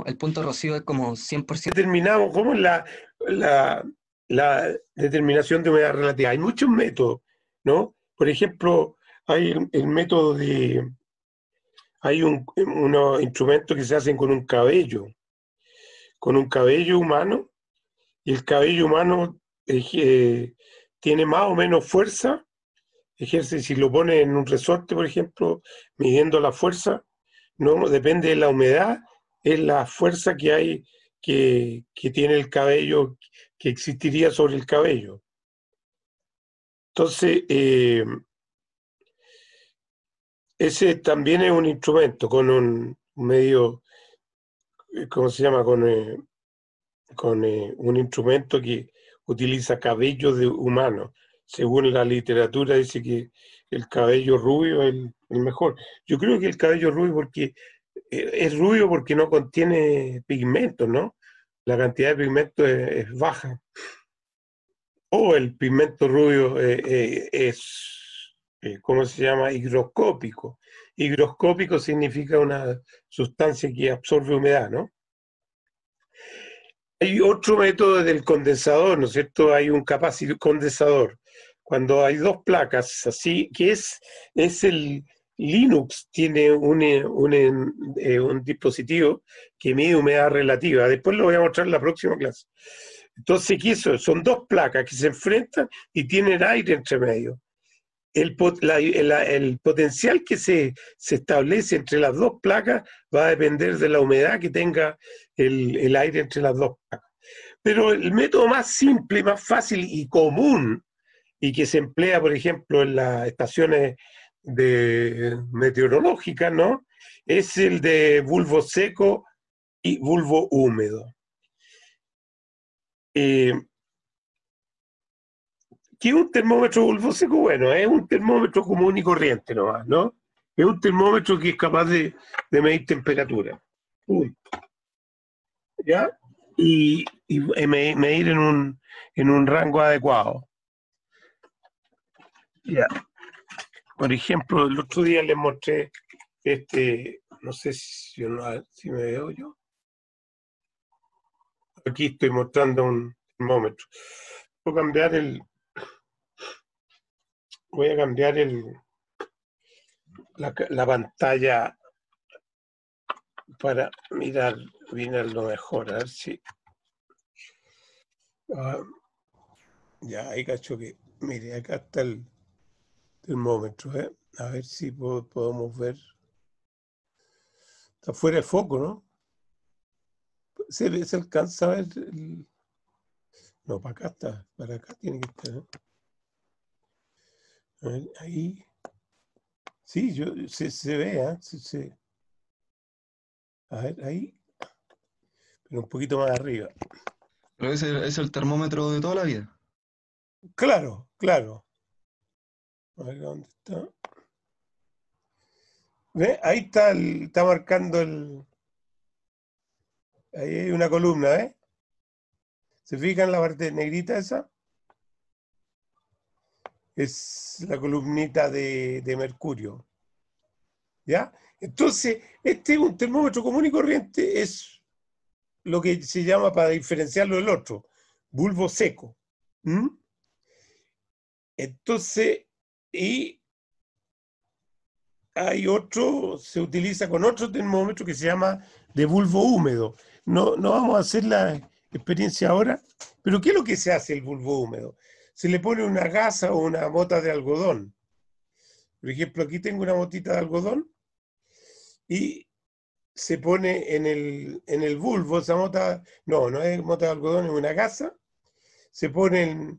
el punto de rocío es como 100%. Determinamos cómo es la, la determinación de humedad relativa. Hay muchos métodos, ¿no? Por ejemplo, hay el método de... Hay unos instrumentos que se hacen con un cabello humano, y el cabello humano tiene más o menos fuerza, ejerce, si lo pone en un resorte, por ejemplo, midiendo la fuerza, no depende de la humedad, es la fuerza que hay, que tiene el cabello, que existiría sobre el cabello. Entonces, ese también es un instrumento con un medio, ¿cómo se llama? Con un instrumento que utiliza cabello de humano. Según la literatura dice que el cabello rubio es el mejor. Yo creo que el cabello rubio porque es rubio porque no contiene pigmentos, ¿no? La cantidad de pigmentos es baja. O el pigmento rubio ¿cómo se llama? Higroscópico. Higroscópico significa una sustancia que absorbe humedad, ¿no? Hay otro método del condensador, ¿no es cierto? Hay un capacitor condensador. Cuando hay dos placas, así, es el Linux, tiene un dispositivo que mide humedad relativa. Después lo voy a mostrar en la próxima clase. Entonces, ¿qué es eso? Son dos placas que se enfrentan y tienen aire entre medio. El potencial que se establece entre las dos placas va a depender de la humedad que tenga el aire entre las dos placas. Pero el método más simple, más fácil y común, y que se emplea, por ejemplo, en las estaciones meteorológicas, ¿no? Es el de bulbo seco y bulbo húmedo. ¿Qué es un termómetro bulbo seco? Bueno, es un termómetro común y corriente nomás, ¿no? Es un termómetro que es capaz de medir temperatura. ¿Ya? Y medir en un rango adecuado. ¿Ya? Por ejemplo, el otro día les mostré no sé si me veo yo. Aquí estoy mostrando un termómetro. Voy a cambiar la pantalla para mirar lo mejor, a ver si... ya, ahí cacho que... Mire, acá está el termómetro, ¿eh? A ver si podemos ver. Está fuera de foco, ¿no? ¿Se alcanza a ver? No, para acá está, para acá tiene que estar, ¿eh? A ver, ahí. Sí, se ve, ¿eh? A ver, ahí. Pero un poquito más arriba. Pero ese es el termómetro de toda la vida. Claro, claro. A ver, ¿dónde está? ¿Ve? Ahí está marcando ahí hay una columna, ¿eh? ¿Se fijan la parte negrita esa? Es la columnita de mercurio. ¿Ya? Entonces, este es un termómetro común y corriente, es lo que se llama, para diferenciarlo del otro, bulbo seco. ¿Mm? Entonces, y hay otro, se utiliza con otro termómetro que se llama de bulbo húmedo. No vamos a hacer la experiencia ahora, pero ¿qué es lo que se hace el bulbo húmedo? Se le pone una gasa o una mota de algodón. Por ejemplo, aquí tengo una motita de algodón y se pone en el bulbo, esa mota, no es mota de algodón, es una gasa, se pone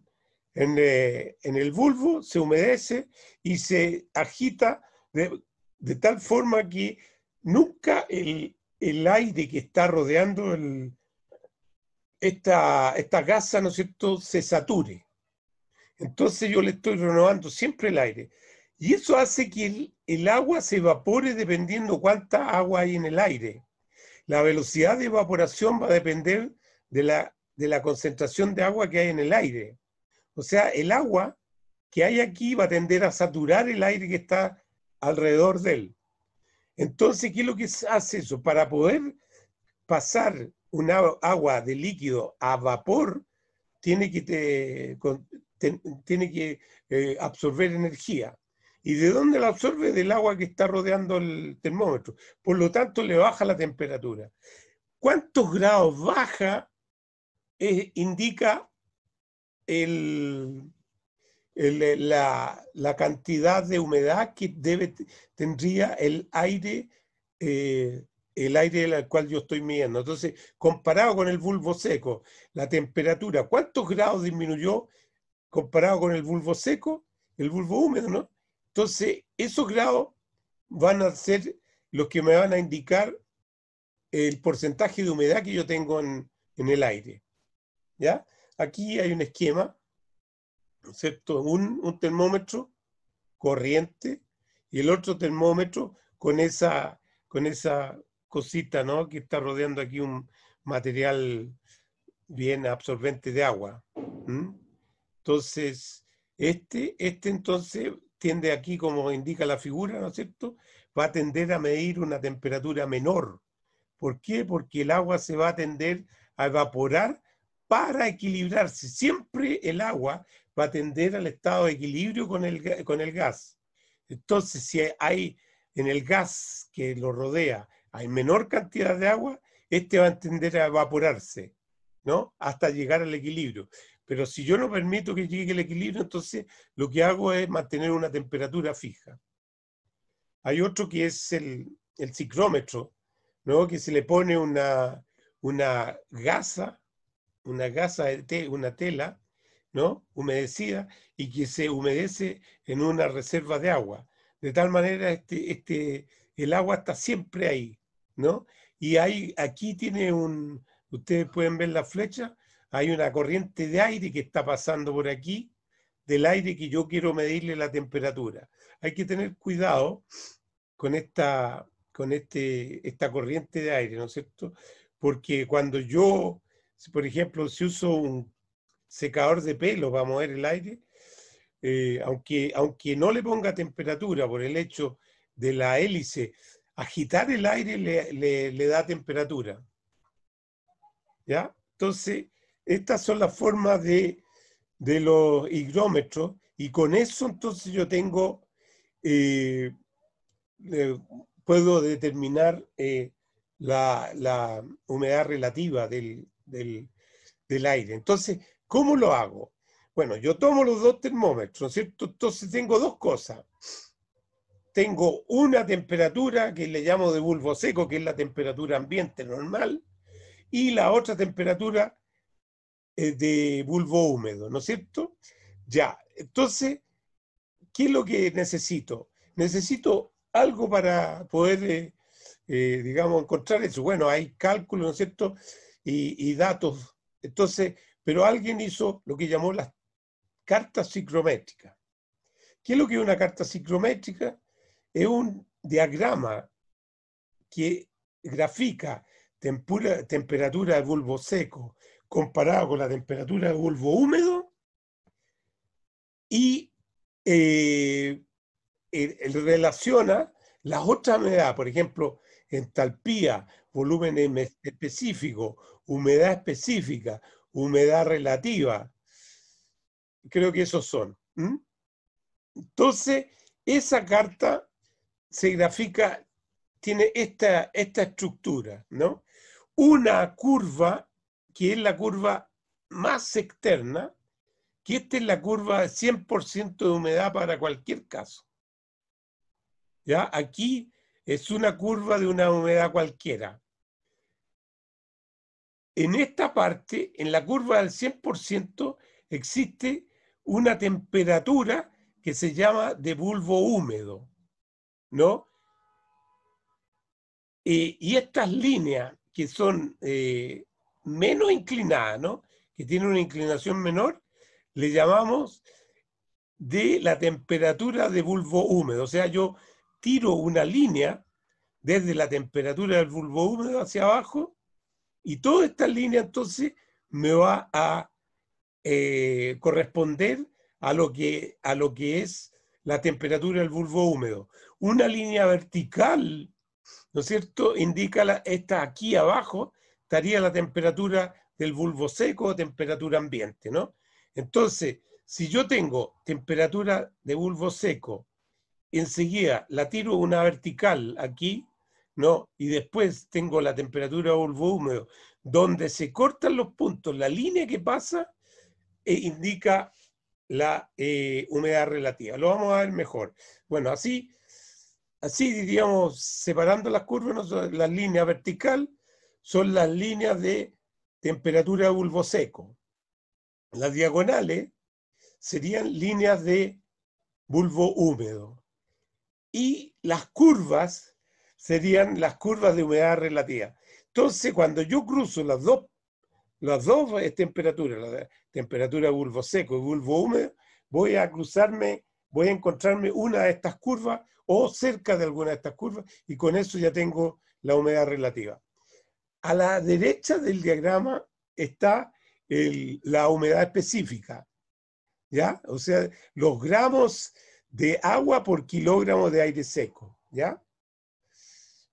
en el bulbo, se humedece y se agita de tal forma que nunca el aire que está rodeando esta gasa, ¿no es cierto?, se sature. Entonces yo le estoy renovando siempre el aire. Y eso hace que el agua se evapore dependiendo cuánta agua hay en el aire. La velocidad de evaporación va a depender de la concentración de agua que hay en el aire. O sea, el agua que hay aquí va a tender a saturar el aire que está alrededor de él. Entonces, ¿qué es lo que hace eso? Para poder pasar agua de líquido a vapor, tiene que, absorber energía. ¿Y de dónde la absorbe? Del agua que está rodeando el termómetro. Por lo tanto, le baja la temperatura. ¿Cuántos grados baja? Indica la cantidad de humedad que tendría el aire al cual yo estoy midiendo. Entonces, comparado con el bulbo seco, la temperatura, ¿cuántos grados disminuyó comparado con el bulbo seco? El bulbo húmedo, ¿no? Entonces, esos grados van a ser los que me van a indicar el porcentaje de humedad que yo tengo en el aire. ¿Ya? Aquí hay un esquema, ¿no es cierto? Un termómetro corriente y el otro termómetro con esa cosita, ¿no? Que está rodeando aquí un material bien absorbente de agua. Entonces, entonces tiende aquí, como indica la figura, ¿no es cierto? Va a tender a medir una temperatura menor. ¿Por qué? Porque el agua se va a tender a evaporar para equilibrarse. Siempre el agua va a tender al estado de equilibrio con el gas. Entonces, si hay en el gas que lo rodea, hay menor cantidad de agua, va a tender a evaporarse, ¿no? Hasta llegar al equilibrio. Pero si yo no permito que llegue el equilibrio, entonces lo que hago es mantener una temperatura fija. Hay otro que es el ciclómetro, ¿no? Que se le pone una gasa, una tela, ¿no? Humedecida, y que se humedece en una reserva de agua. De tal manera el agua está siempre ahí, ¿no? Y aquí tiene ustedes pueden ver la flecha, hay una corriente de aire que está pasando por aquí, del aire que yo quiero medirle la temperatura. Hay que tener cuidado con esta corriente de aire, ¿no es cierto? Porque cuando yo, por ejemplo, si uso un secador de pelo para mover el aire, aunque no le ponga temperatura por el hecho de la hélice, agitar el aire le da temperatura. ¿Ya? Entonces, estas son las formas de los higrómetros, y con eso entonces yo tengo, puedo determinar la humedad relativa del aire. Entonces, ¿cómo lo hago? Bueno, yo tomo los dos termómetros, ¿no es cierto? Entonces tengo dos cosas. Tengo una temperatura que le llamo de bulbo seco, que es la temperatura ambiente normal, y la otra temperatura de bulbo húmedo, ¿no es cierto? Ya, entonces, ¿qué es lo que necesito? Necesito algo para poder, digamos, encontrar eso. Bueno, hay cálculos, ¿no es cierto? Y datos. Entonces, pero alguien hizo lo que llamó las cartas ciclométricas. ¿Qué es lo que es una carta ciclométrica? Es un diagrama que grafica temperatura de bulbo seco comparado con la temperatura de bulbo húmedo y relaciona las otras humedades, por ejemplo, entalpía, volumen específico, humedad específica, humedad relativa. Creo que esos son. Entonces, esa carta se grafica, tiene esta estructura, ¿no? Una curva, que es la curva más externa, que esta es la curva de 100% de humedad para cualquier caso. ¿Ya? Aquí es una curva de una humedad cualquiera. En esta parte, en la curva del 100%, existe una temperatura que se llama de bulbo húmedo, ¿no? Y estas líneas que son menos inclinadas, ¿no? Que tienen una inclinación menor, le llamamos de la temperatura de bulbo húmedo. O sea, yo tiro una línea desde la temperatura del bulbo húmedo hacia abajo, y toda esta línea entonces me va a corresponder a lo que es la temperatura del bulbo húmedo. Una línea vertical, ¿no es cierto?, indica esta aquí abajo, estaría la temperatura del bulbo seco o temperatura ambiente, ¿no? Entonces, si yo tengo temperatura de bulbo seco, enseguida la tiro una vertical aquí, ¿no? Y después tengo la temperatura de bulbo húmedo, donde se cortan los puntos, la línea que pasa indica la humedad relativa. Lo vamos a ver mejor. Bueno, así diríamos, separando las curvas, ¿no? Las líneas vertical son las líneas de temperatura de bulbo seco. Las diagonales serían líneas de bulbo húmedo. Y las curvas serían las curvas de humedad relativa. Entonces, cuando yo cruzo las dos temperaturas, la temperatura de bulbo seco y bulbo húmedo, voy a encontrarme una de estas curvas o cerca de alguna de estas curvas, y con eso ya tengo la humedad relativa. A la derecha del diagrama está la humedad específica, ¿ya? O sea, los gramos de agua por kilogramo de aire seco, ¿ya?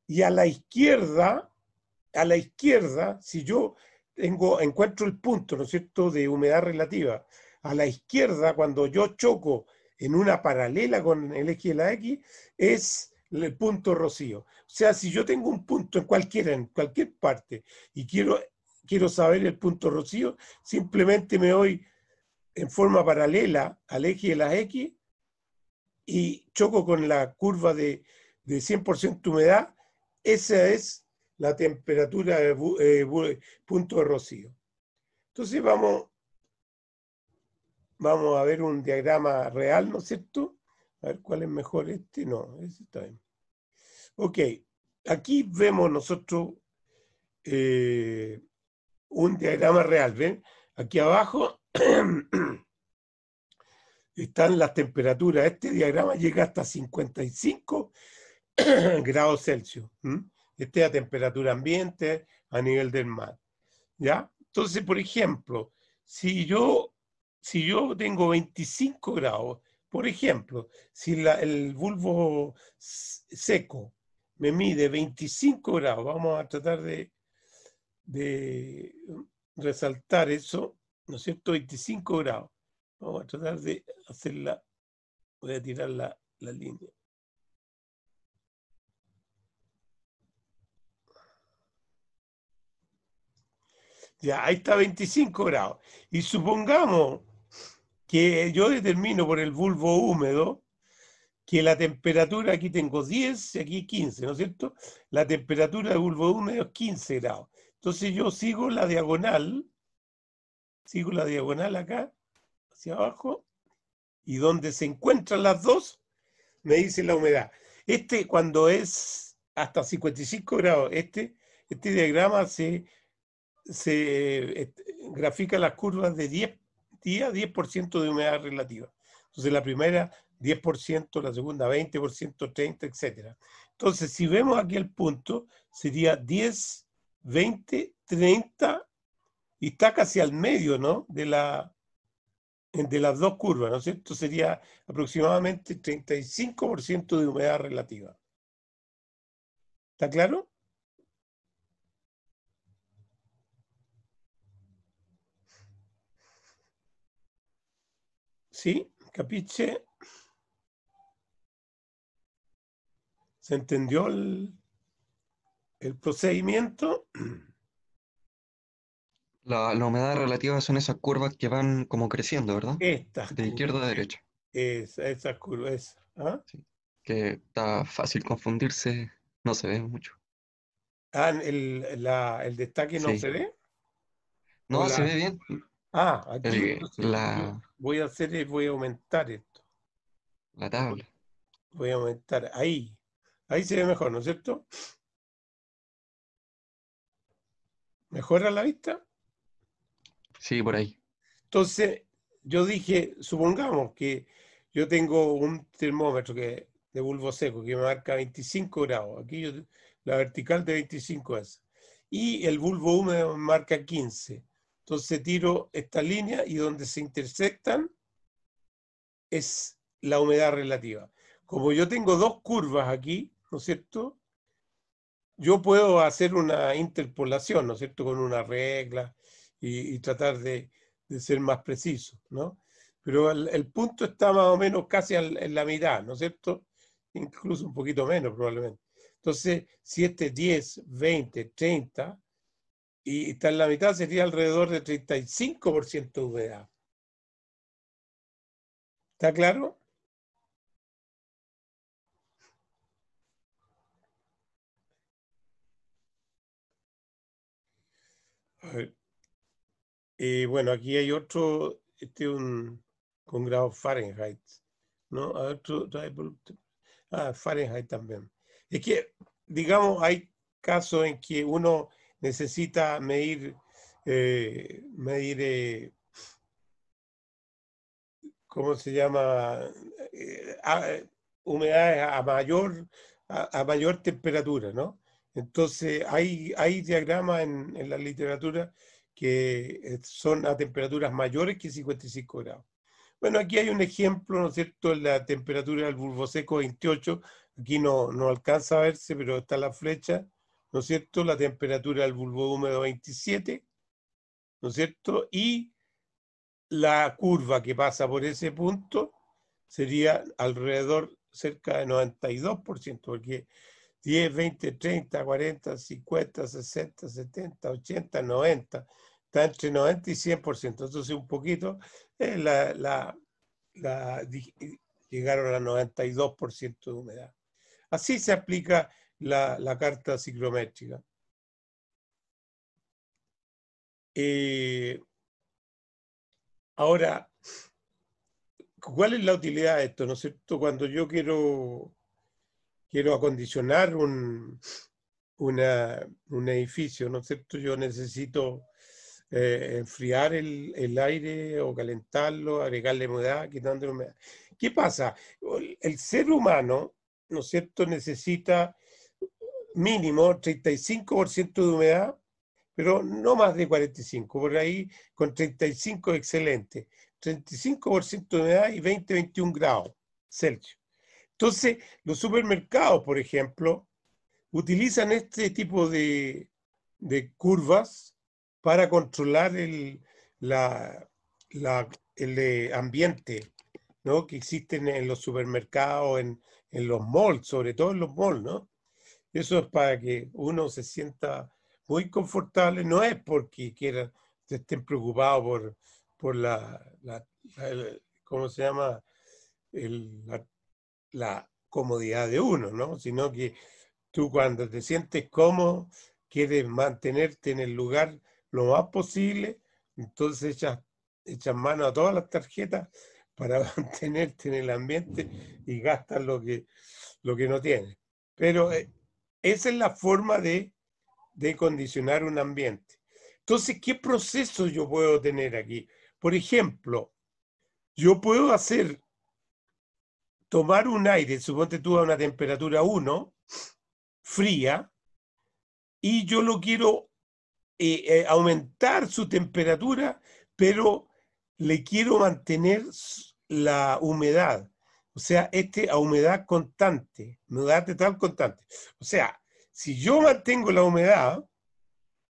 Y a la izquierda, si yo encuentro el punto, ¿no es cierto?, de humedad relativa, a la izquierda, cuando yo choco en una paralela con el eje de la X, es el punto Rocío. O sea, si yo tengo un punto en cualquier parte, y quiero saber el punto Rocío, simplemente me voy en forma paralela al eje de la X y choco con la curva de 100% humedad. Esa es la temperatura de punto de Rocío. Entonces vamos a ver un diagrama real, ¿no es cierto? A ver cuál es mejor este. No, ese está bien. Ok, aquí vemos nosotros un diagrama real, ¿ven? Aquí abajo están las temperaturas. Este diagrama llega hasta 55 grados Celsius. Esta es la temperatura ambiente a nivel del mar, ¿ya? Entonces, por ejemplo, si yo tengo 25 grados, por ejemplo, si el bulbo seco me mide 25 grados, vamos a tratar de resaltar eso, ¿no es cierto? 25 grados. Vamos a tratar de hacerla, voy a tirar la línea. Ya, ahí está 25 grados. Y supongamos que yo determino por el bulbo húmedo que la temperatura, aquí tengo 10 y aquí 15, ¿no es cierto? La temperatura del bulbo húmedo es 15 grados. Entonces yo sigo la diagonal acá, hacia abajo, y donde se encuentran las dos, me dice la humedad. Cuando es hasta 55 grados, este diagrama se grafica las curvas de 10 de humedad relativa. Entonces la primera 10%, la segunda 20%, 30%, etc. Entonces si vemos aquí el punto, sería 10, 20, 30, y está casi al medio, ¿no?, de las dos curvas, ¿no es cierto? Sería aproximadamente 35% de humedad relativa. ¿Está claro? ¿Sí? ¿Capiche? ¿Se entendió el procedimiento? La humedad relativa son esas curvas que van como creciendo, ¿verdad? Estas De izquierda a curvas, derecha. esas curvas. ¿Ah? Sí. Que está fácil confundirse, no se ve mucho. El destaque no Sí. se ve. No, se ve bien. Aquí, entonces, La voy a aumentar esto. la tabla. Voy a aumentar ahí. Ahí se ve mejor, ¿no es cierto? ¿Mejora la vista? Sí, por ahí. Entonces, yo dije, supongamos que yo tengo un termómetro de bulbo seco que me marca 25 grados. Aquí la vertical de 25 es. Y el bulbo húmedo me marca 15. Entonces tiro esta línea y donde se intersectan es la humedad relativa. Como yo tengo dos curvas aquí, ¿no es cierto? yo puedo hacer una interpolación, ¿no es cierto?, con una regla y tratar de ser más preciso, ¿no? Pero el punto está más o menos casi en la mitad, ¿no es cierto? Incluso un poquito menos probablemente. Entonces, si este es 10, 20, 30, y está en la mitad, sería alrededor de 35% de humedad. ¿Está claro? A ver, bueno, aquí hay otro, este con grados Fahrenheit, ¿no? A ver, Fahrenheit también. Es que, digamos, hay casos en que uno necesita medir, ¿cómo se llama? Eh, a- Humedades a mayor temperatura, ¿no? Entonces, hay diagramas en la literatura que son a temperaturas mayores que 55 grados. Bueno, aquí hay un ejemplo, ¿no es cierto? La temperatura del bulbo seco 28, aquí no alcanza a verse, pero está la flecha, ¿no es cierto? La temperatura del bulbo húmedo 27, ¿no es cierto? Y la curva que pasa por ese punto sería alrededor cerca de 92%, porque 10, 20, 30, 40, 50, 60, 70, 80, 90, está entre 90 y 100%. Entonces un poquito, eh, la, la, la- llegaron a 92% de humedad. Así se aplica la carta ciclométrica. Eh, Ahora, ¿cuál es la utilidad de esto? ¿No es cierto? Cuando yo quiero acondicionar un edificio, ¿no es cierto? Yo necesito enfriar el aire o calentarlo, agregarle humedad, quitándole humedad. ¿Qué pasa? El ser humano, ¿no es cierto?, necesita mínimo 35% de humedad, pero no más de 45%. Por ahí con 35 excelente. 35% de humedad y 20-21 grados Celsius. Entonces, los supermercados, por ejemplo, utilizan este tipo de curvas para controlar la, el ambiente, ¿no?, que existen en los supermercados, en los malls, sobre todo en los malls, ¿no? Eso es para que uno se sienta muy confortable, no es porque quieran, estén preocupados por ¿cómo se llama? El- la, la comodidad de uno, ¿no? Sino que tú cuando te sientes cómodo, quieres mantenerte en el lugar lo más posible, entonces echas mano a todas las tarjetas para mantenerte en el ambiente y gastas lo que no tienes. Pero esa es la forma de condicionar un ambiente. Entonces, ¿qué proceso yo puedo tener aquí? Por ejemplo, yo puedo tomar un aire, suponte tú a una temperatura 1, fría, y yo lo quiero aumentar su temperatura, pero le quiero mantener la humedad. O sea, a humedad constante, humedad total constante. O sea, si yo mantengo la humedad,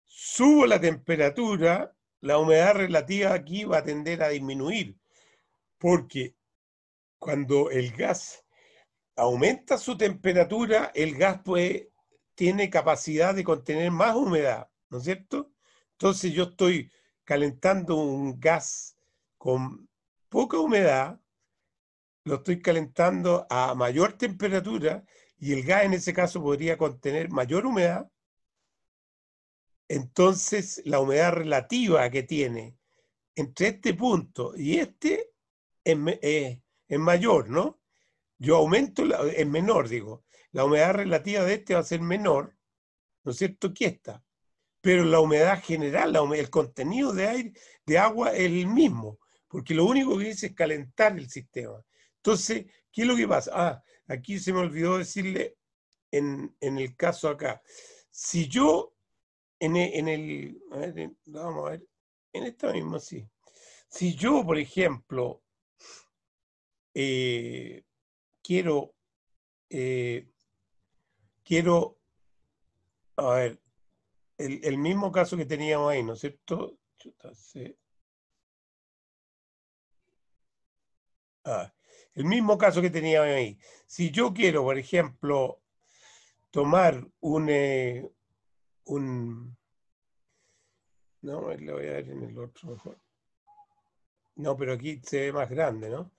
subo la temperatura, la humedad relativa aquí va a tender a disminuir, porque cuando el gas aumenta su temperatura, el gas tiene capacidad de contener más humedad, ¿no es cierto? Entonces yo estoy calentando un gas con poca humedad, lo estoy calentando a mayor temperatura y el gas en ese caso podría contener mayor humedad. Entonces la humedad relativa que tiene entre este punto y este es mayor, ¿no? Yo aumento, es menor, digo. La humedad relativa de este va a ser menor, ¿no es cierto?, que esta. Pero la humedad general, el contenido de aire, de agua es el mismo, porque lo único que dice es calentar el sistema. Entonces, ¿qué es lo que pasa? Aquí se me olvidó decirle en el caso acá. Si yo a ver, vamos a ver, en esta misma sí. Si yo, por ejemplo, eh, quiero, eh, quiero A ver, el mismo caso que teníamos ahí, ¿no es cierto? Chuta, el mismo caso que teníamos ahí. Si yo quiero, por ejemplo, tomar un no, lo voy a ver en el otro mejor. No, pero aquí se ve más grande, ¿no?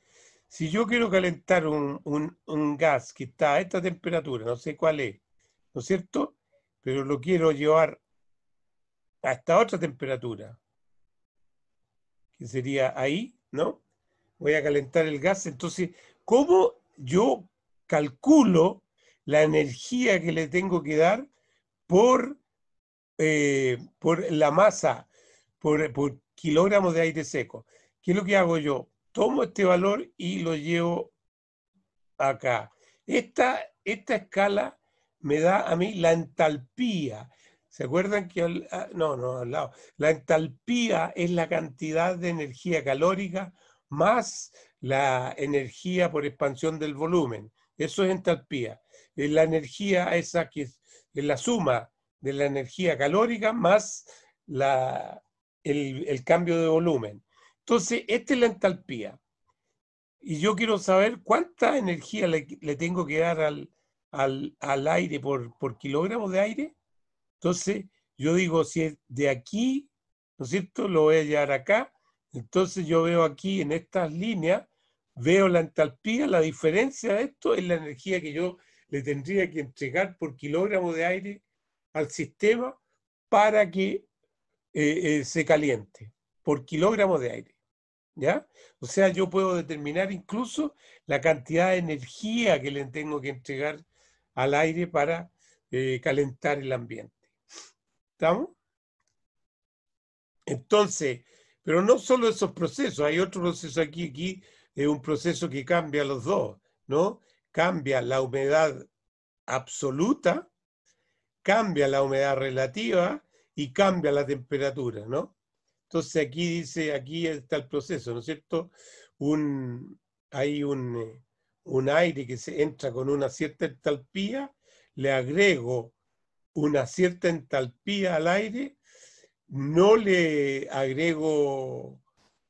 Si yo quiero calentar un gas que está a esta temperatura, no sé cuál es, ¿no es cierto? Pero lo quiero llevar a esta otra temperatura, que sería ahí, ¿no? Voy a calentar el gas. Entonces, ¿cómo yo calculo la energía que le tengo que dar por la masa, por kilogramos de aire seco? ¿Qué es lo que hago yo? Tomo este valor y lo llevo acá. Esta escala me da a mí la entalpía. ¿Se acuerdan que no, al lado? La entalpía es la cantidad de energía calórica más la energía por expansión del volumen. Eso es entalpía. Es la energía esa es la suma de la energía calórica más el cambio de volumen. Entonces, esta es la entalpía. Y yo quiero saber cuánta energía le tengo que dar al aire por kilogramo de aire. Entonces, yo digo, si es de aquí, ¿no es cierto? Lo voy a llevar acá. Entonces, yo veo aquí en estas líneas, veo la entalpía, la diferencia de esto es la energía que yo le tendría que entregar por kilogramo de aire al sistema para que se caliente, por kilogramo de aire. ¿Ya? O sea, yo puedo determinar incluso la cantidad de energía que le tengo que entregar al aire para calentar el ambiente. ¿Estamos? Entonces, pero no solo esos procesos, hay otro proceso aquí es un proceso que cambia los dos, ¿no? Cambia la humedad absoluta, cambia la humedad relativa y cambia la temperatura, ¿no? Entonces aquí dice, aquí está el proceso, ¿no es cierto? Hay un aire que se entra con una cierta entalpía, le agrego una cierta entalpía al aire, no le agrego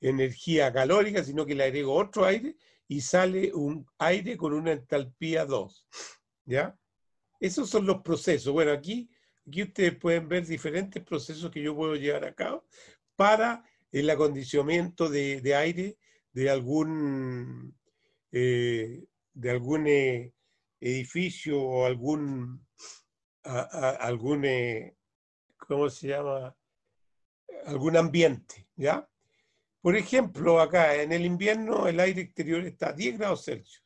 energía calórica, sino que le agrego otro aire y sale un aire con una entalpía 2, ¿ya? Esos son los procesos. Bueno, aquí ustedes pueden ver diferentes procesos que yo puedo llevar a cabo para el acondicionamiento de aire de algún edificio o algún ¿cómo se llama? Algún ambiente, ¿ya? Por ejemplo, acá en el invierno el aire exterior está a 10 grados Celsius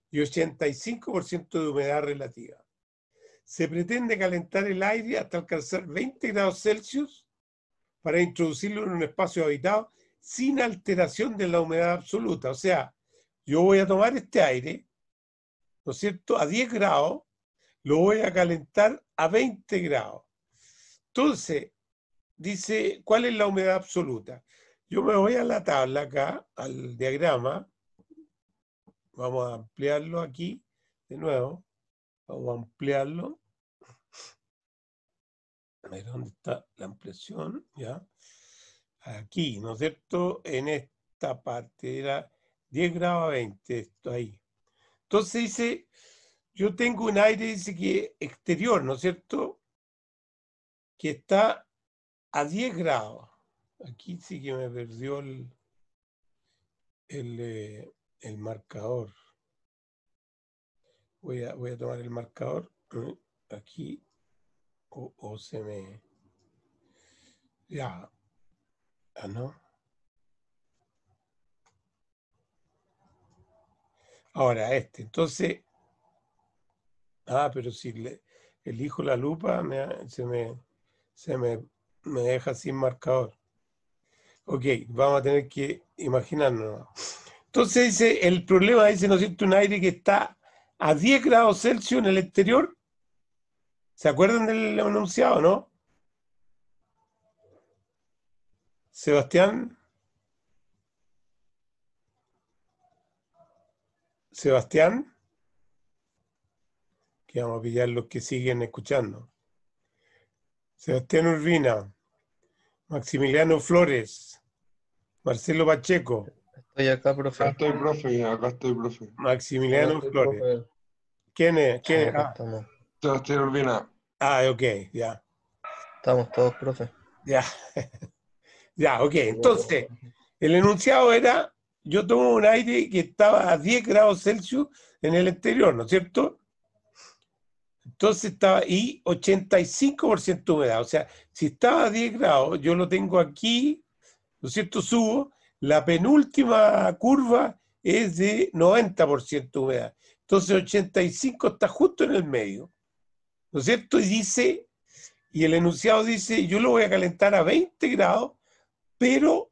y 85% de humedad relativa. Se pretende calentar el aire hasta alcanzar 20 grados Celsius para introducirlo en un espacio habitado sin alteración de la humedad absoluta. O sea, yo voy a tomar este aire, ¿no es cierto?, a 10 grados, lo voy a calentar a 20 grados. Entonces, dice, ¿cuál es la humedad absoluta? Yo me voy a la tabla acá, al diagrama. Vamos a ampliarlo aquí de nuevo. Vamos a ampliarlo. A ver dónde está la ampliación, ¿ya? Aquí, ¿no es cierto? En esta parte era 10 grados a 20, esto ahí. Entonces dice, yo tengo un aire, dice que exterior, ¿no es cierto? Que está a 10 grados. Aquí sí que me perdió el marcador. Voy a tomar el marcador aquí o se me... Ya. Ah, no. Ahora este. Entonces, pero si elijo la lupa, se me deja sin marcador. Ok, vamos a tener que imaginarnos. Entonces dice, el problema dice, ¿no es cierto? Un aire que está a 10 grados Celsius en el exterior. ¿Se acuerdan del enunciado, no? Sebastián, Sebastián, que vamos a pillar los que siguen escuchando. Sebastián Urbina, Maximiliano Flores, Marcelo Pacheco, Estoy acá, Acá profe. estoy, profe, acá estoy, profe. Acá Maximiliano estoy, Flores. profe. ¿Quién es? Sí, acá estamos. Sebastián Urbina. Ok, ya, Estamos todos, profe. ya, ya, ok. Entonces, el enunciado era, yo tomo un aire que estaba a 10 grados Celsius en el exterior, ¿no es cierto? Entonces estaba, y 85% humedad. O sea, si estaba a 10 grados, yo lo tengo aquí, ¿no es cierto? Subo, la penúltima curva es de 90% humedad. Entonces 85 está justo en el medio, ¿no es cierto? Y dice, y el enunciado dice, yo lo voy a calentar a 20 grados, pero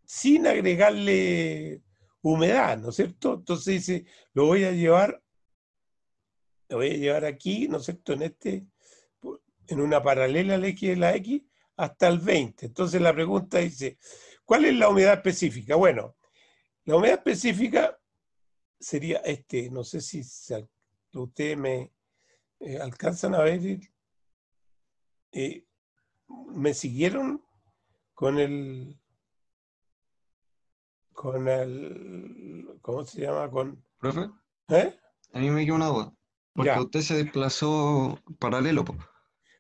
sin agregarle humedad, ¿no es cierto? Entonces dice, lo voy a llevar aquí, ¿no es cierto? En una paralela al X de la X hasta el 20. Entonces la pregunta dice, ¿cuál es la humedad específica? Bueno, la humedad específica sería no sé si ustedes me alcanzan a ver, me siguieron con ¿cómo se llama? Profe, ¿Eh? a mí me queda una duda. Porque Ya, usted se desplazó paralelo, po. Si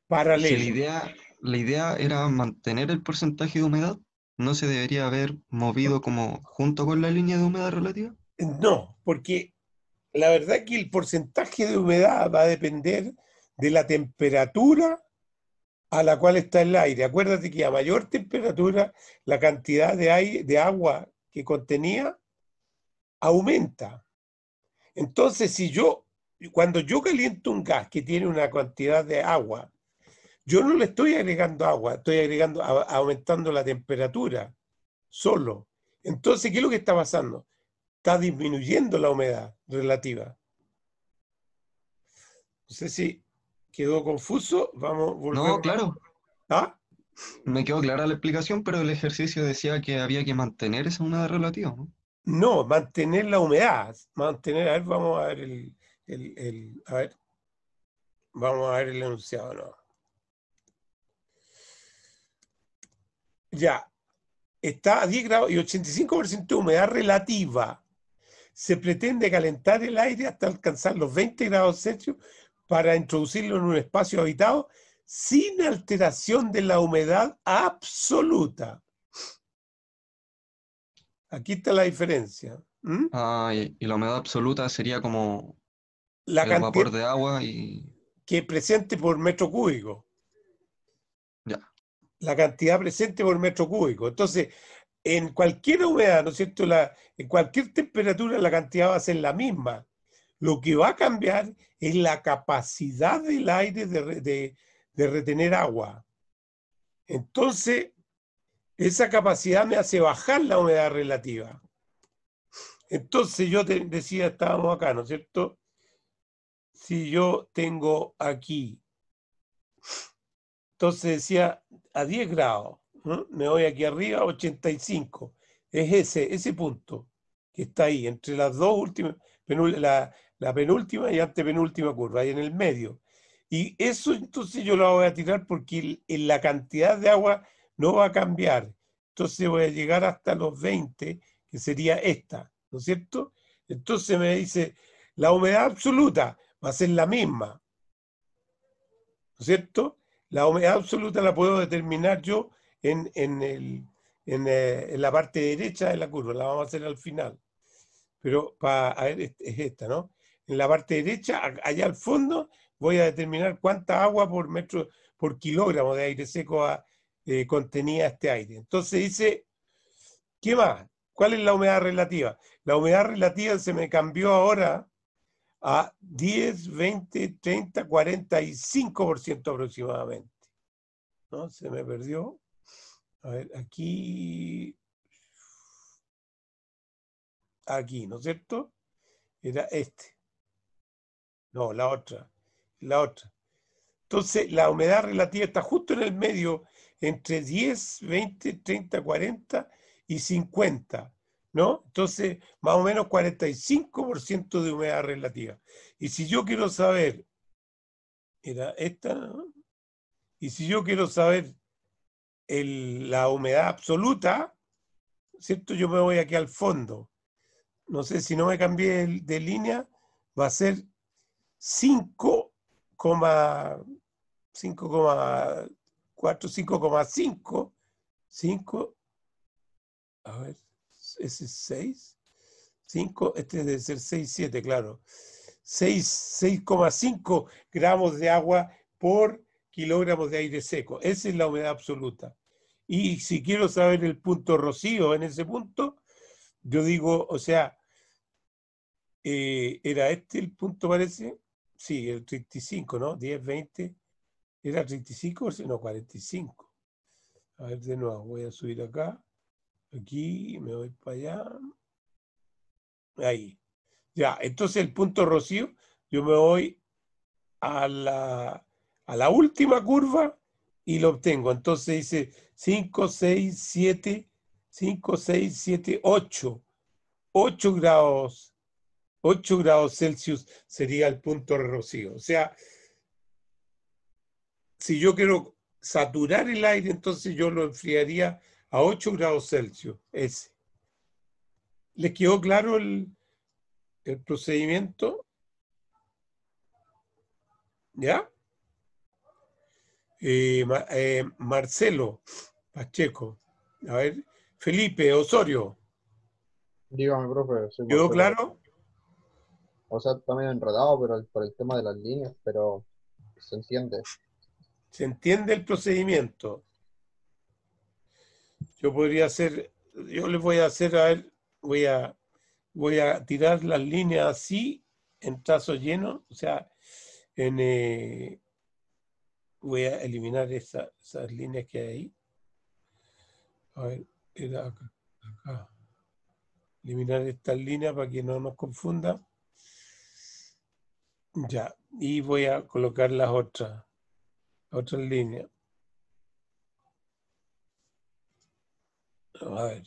paralelo. la idea era mantener el porcentaje de humedad, ¿no se debería haber movido como junto con la línea de humedad relativa? No, porque la verdad que el porcentaje de humedad va a depender de la temperatura a la cual está el aire. Acuérdate que a mayor temperatura, la cantidad de aire, de agua que contenía aumenta. Entonces, cuando yo caliento un gas que tiene una cantidad de agua, yo no le estoy agregando agua, estoy aumentando la temperatura solo. Entonces, ¿qué es lo que está pasando? Está disminuyendo la humedad relativa. No sé si quedó confuso, vamos, No, volvemos. claro, ¿Ah? me quedó clara la explicación, pero el ejercicio decía que había que mantener esa humedad relativa, ¿no? No, mantener la humedad, a ver, vamos a ver a ver, vamos a ver el enunciado, ¿no? Ya, está a 10 grados y 85% de humedad relativa. Se pretende calentar el aire hasta alcanzar los 20 grados Celsius para introducirlo en un espacio habitado sin alteración de la humedad absoluta. Aquí está la diferencia. ¿Mm? Ah, y la humedad absoluta sería como La el cantidad vapor de agua y que presente por metro cúbico. ya. La cantidad presente por metro cúbico. Entonces, en cualquier humedad, ¿no es cierto? En cualquier temperatura la cantidad va a ser la misma. Lo que va a cambiar es la capacidad del aire de retener agua. Entonces, esa capacidad me hace bajar la humedad relativa. Entonces, yo decía, estábamos acá, ¿no es cierto? Si yo tengo aquí, entonces decía a 10 grados, ¿no? Me voy aquí arriba, 85. Es ese punto que está ahí, entre las dos últimas, la penúltima y antepenúltima curva, ahí en el medio. Y eso entonces yo lo voy a tirar porque la cantidad de agua no va a cambiar. Entonces voy a llegar hasta los 20, que sería esta, ¿no es cierto? Entonces me dice, la humedad absoluta va a ser la misma, ¿no es cierto? La humedad absoluta la puedo determinar yo en la parte derecha de la curva, la vamos a hacer al final. Pero a ver, es esta, ¿no? En la parte derecha, allá al fondo, voy a determinar cuánta agua por kilogramo de aire seco contenía este aire. Entonces dice, ¿qué más? ¿Cuál es la humedad relativa? La humedad relativa se me cambió ahora a 10, 20, 30, 45% aproximadamente. ¿No? Se me perdió. A ver, aquí, ¿no es cierto? Era este. No, la otra. Entonces, la humedad relativa está justo en el medio, entre 10, 20, 30, 40 y 50, ¿no? Entonces, más o menos 45% de humedad relativa. Y si yo quiero saber, era esta, ¿no? Y si yo quiero saber la humedad absoluta, ¿cierto? Yo me voy aquí al fondo. No sé, si no me cambié de línea, va a ser 5,4, 5,5. 5, a ver, ese es 6. 5, este debe ser 6, 7, claro. 6,5 gramos de agua por kilogramos de aire seco. Esa es la humedad absoluta. Y si quiero saber el punto rocío en ese punto, yo digo, o sea, ¿era este el punto, parece? Sí, el 35, ¿no? 10, 20. ¿Era 35 o no, 45? A ver, de nuevo, voy a subir acá. Aquí, me voy para allá. Ahí. Ya, entonces el punto rocío, yo me voy a la última curva y lo obtengo. Entonces dice 5, 6, 7, 5, 6, 7, 8. 8 grados, 8 grados Celsius sería el punto de rocío. O sea, si yo quiero saturar el aire, entonces yo lo enfriaría a 8 grados Celsius. Ese. ¿Les quedó claro el procedimiento? ¿Ya? Marcelo Pacheco. A ver, Felipe Osorio. Dígame, profe, soy ¿Quedó Marcelo. claro? O sea, está medio enredado pero por el tema de las líneas, pero se entiende. ¿Se entiende el procedimiento? Yo podría hacer, yo les voy a hacer, a ver, voy a tirar las líneas así, en trazo lleno, o sea, voy a eliminar esas líneas que hay ahí. A ver, era acá. Eliminar estas líneas para que no nos confunda. Ya, y voy a colocar las otras líneas. A ver.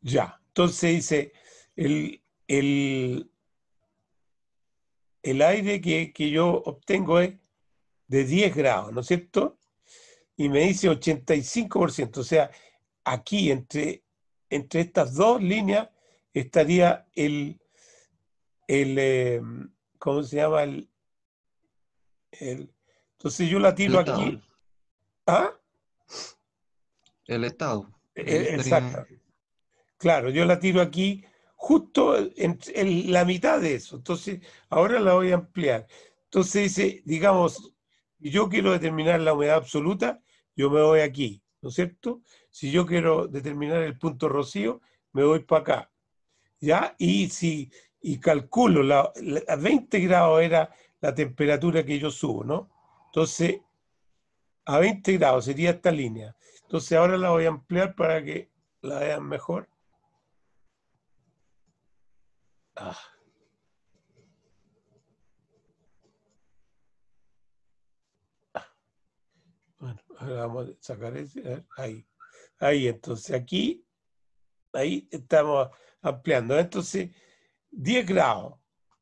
Ya, entonces dice, el, el, el aire que yo obtengo es de 10 grados, ¿no es cierto? Y me dice 85%, o sea, aquí entre estas dos líneas estaría el ¿cómo se llama? Entonces yo la El tiro estado. aquí. ¿Ah? El estado. Ahí estaría. Exacto. Claro, yo la tiro aquí justo en la mitad de eso. Entonces, ahora la voy a ampliar. Entonces dice, digamos, si yo quiero determinar la humedad absoluta, yo me voy aquí, ¿no es cierto? Si yo quiero determinar el punto rocío, me voy para acá. ¿Ya? Y calculo, a 20 grados era la temperatura que yo subo, ¿no? Entonces, a 20 grados sería esta línea. Entonces, ahora la voy a ampliar para que la vean mejor. Ah. Bueno, ahora vamos a sacar ese. A ver, ahí, entonces aquí, ahí estamos ampliando. Entonces, 10 grados,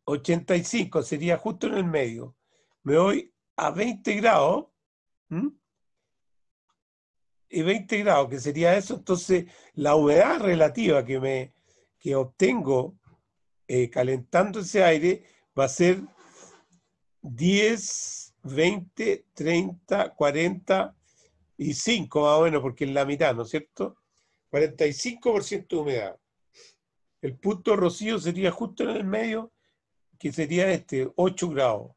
85 sería justo en el medio. Me voy a 20 grados, ¿m? Y 20 grados, que sería eso. Entonces, la humedad relativa que obtengo calentando ese aire va a ser 10, 20, 30, 45 más o menos, porque es la mitad, ¿no es cierto? 45% de humedad. El punto rocío sería justo en el medio, que sería 8 grados,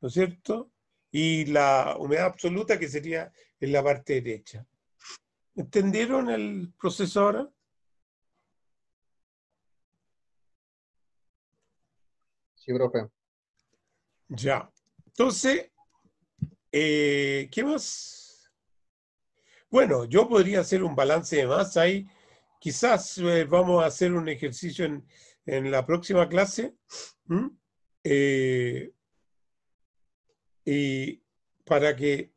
¿no es cierto? Y la humedad absoluta, que sería en la parte derecha. ¿Entendieron el proceso ahora? Sí, profe. Ya. Entonces, ¿qué más? Bueno, yo podría hacer un balance de masa ahí. Quizás vamos a hacer un ejercicio en la próxima clase. Y para que,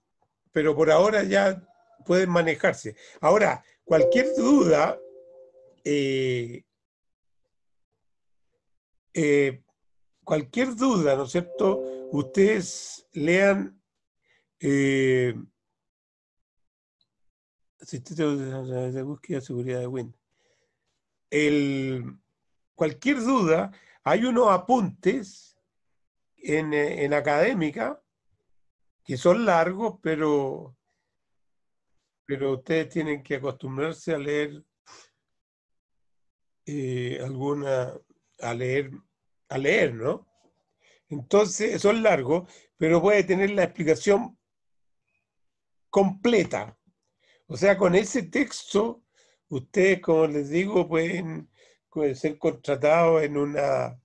pero por ahora ya pueden manejarse. Ahora, cualquier duda, ¿no es cierto? Ustedes lean Eh, Asistente de búsqueda de seguridad de Windows. Cualquier duda, hay unos apuntes en académica que son largos, pero ustedes tienen que acostumbrarse a leer a leer, ¿no? Entonces, son largos, pero puede tener la explicación completa. O sea, con ese texto, ustedes, como les digo, pueden ser contratados en una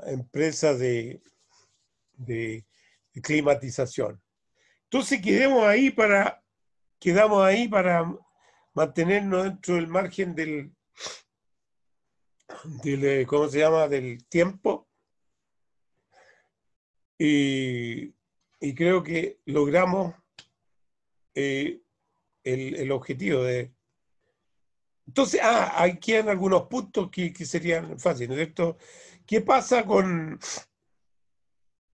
empresa de climatización. Entonces, quedamos ahí para mantenernos dentro del margen ¿cómo se llama?, del tiempo. Y creo que logramos el objetivo de... Entonces, aquí hay algunos puntos que serían fáciles, ¿no es cierto? ¿Qué pasa con...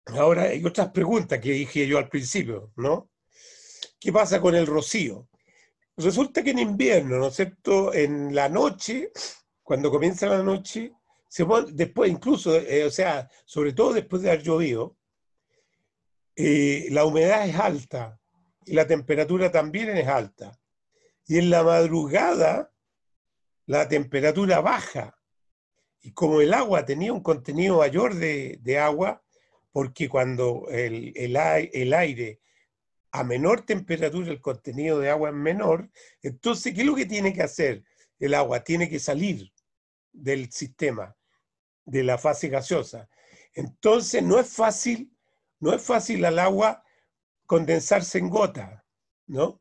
Ahora hay otras preguntas que dije yo al principio, ¿no? ¿Qué pasa con el rocío? Resulta que en invierno, ¿no es cierto?, en la noche, cuando comienza la noche, después incluso, o sea, sobre todo después de haber llovido, la humedad es alta y la temperatura también es alta. Y en la madrugada la temperatura baja. Y como el agua tenía un contenido mayor de agua, porque cuando el aire a menor temperatura, el contenido de agua es menor, entonces, ¿qué es lo que tiene que hacer el agua? Tiene que salir del sistema, de la fase gaseosa. Entonces, no es fácil al agua condensarse en gota, ¿no?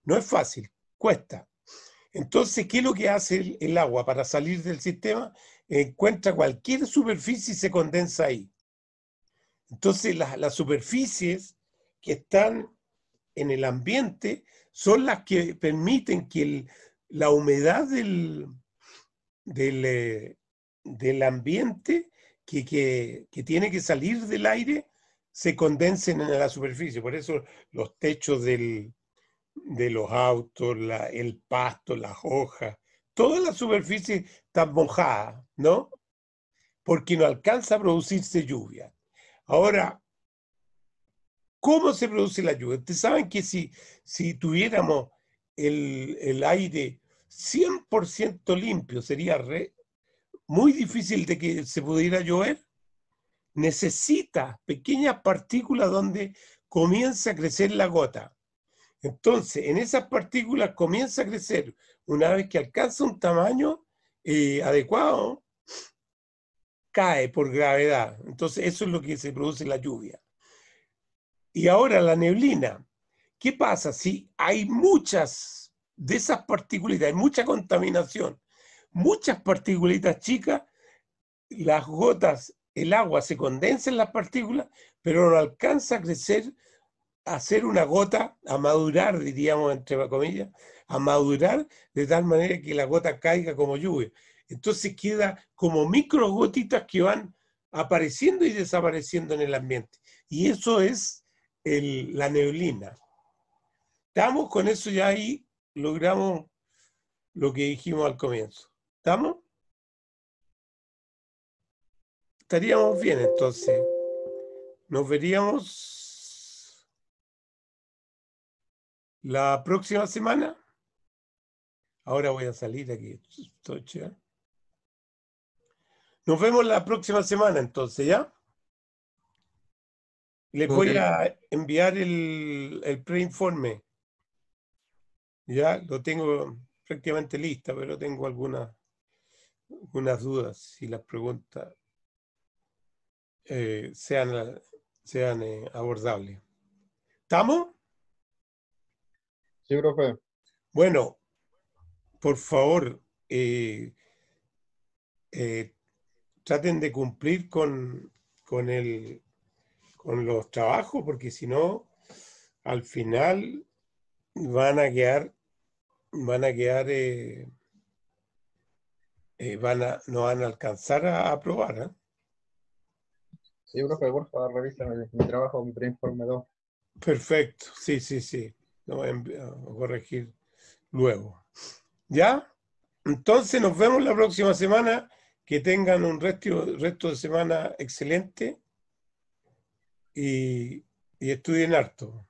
No es fácil, cuesta. Entonces, ¿qué es lo que hace el agua para salir del sistema? Encuentra cualquier superficie y se condensa ahí. Entonces, las superficies que están en el ambiente son las que permiten que la humedad del ambiente que tiene que salir del aire se condensen en la superficie. Por eso los techos de los autos, el pasto, las hojas, toda la superficie está mojada, ¿no? Porque no alcanza a producirse lluvia. Ahora, ¿cómo se produce la lluvia? Ustedes saben que si tuviéramos el aire 100% limpio, sería muy difícil de que se pudiera llover. Necesita pequeñas partículas donde comienza a crecer la gota. Entonces, en esas partículas comienza a crecer. Una vez que alcanza un tamaño adecuado, cae por gravedad. Entonces, eso es lo que se produce la lluvia. Y ahora la neblina. ¿Qué pasa si hay muchas de esas partículas, hay mucha contaminación, muchas partículas chicas, las gotas, el agua se condensa en las partículas, pero no alcanza a crecer, a hacer una gota, a madurar, diríamos entre comillas, a madurar de tal manera que la gota caiga como lluvia. Entonces queda como micro gotitas que van apareciendo y desapareciendo en el ambiente. Y eso es la neblina. ¿Estamos con eso? Ya ahí logramos lo que dijimos al comienzo. ¿Estamos? Estaríamos bien, entonces. Nos veríamos la próxima semana. Ahora voy a salir aquí. Nos vemos la próxima semana, entonces, ¿ya? Les voy Ok. a enviar el preinforme. Ya lo tengo prácticamente lista, pero tengo algunas dudas si las preguntas sean abordables. ¿Estamos? Sí, profe. Bueno, por favor, traten de cumplir con los trabajos, porque si no, al final van a quedar, no van a alcanzar a aprobar, ¿eh? Sí, profe, porfa, revisa mi trabajo, mi preinforme 2. Perfecto, sí, sí, sí. Lo voy a corregir luego. ¿Ya? Entonces nos vemos la próxima semana. Que tengan un resto de semana excelente y estudien harto.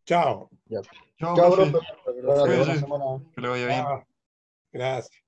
Chao. Ya. Chao, Chao, profe. profe. Cuídate, buena Cuídese. semana. Que le vaya bien. Ah, gracias.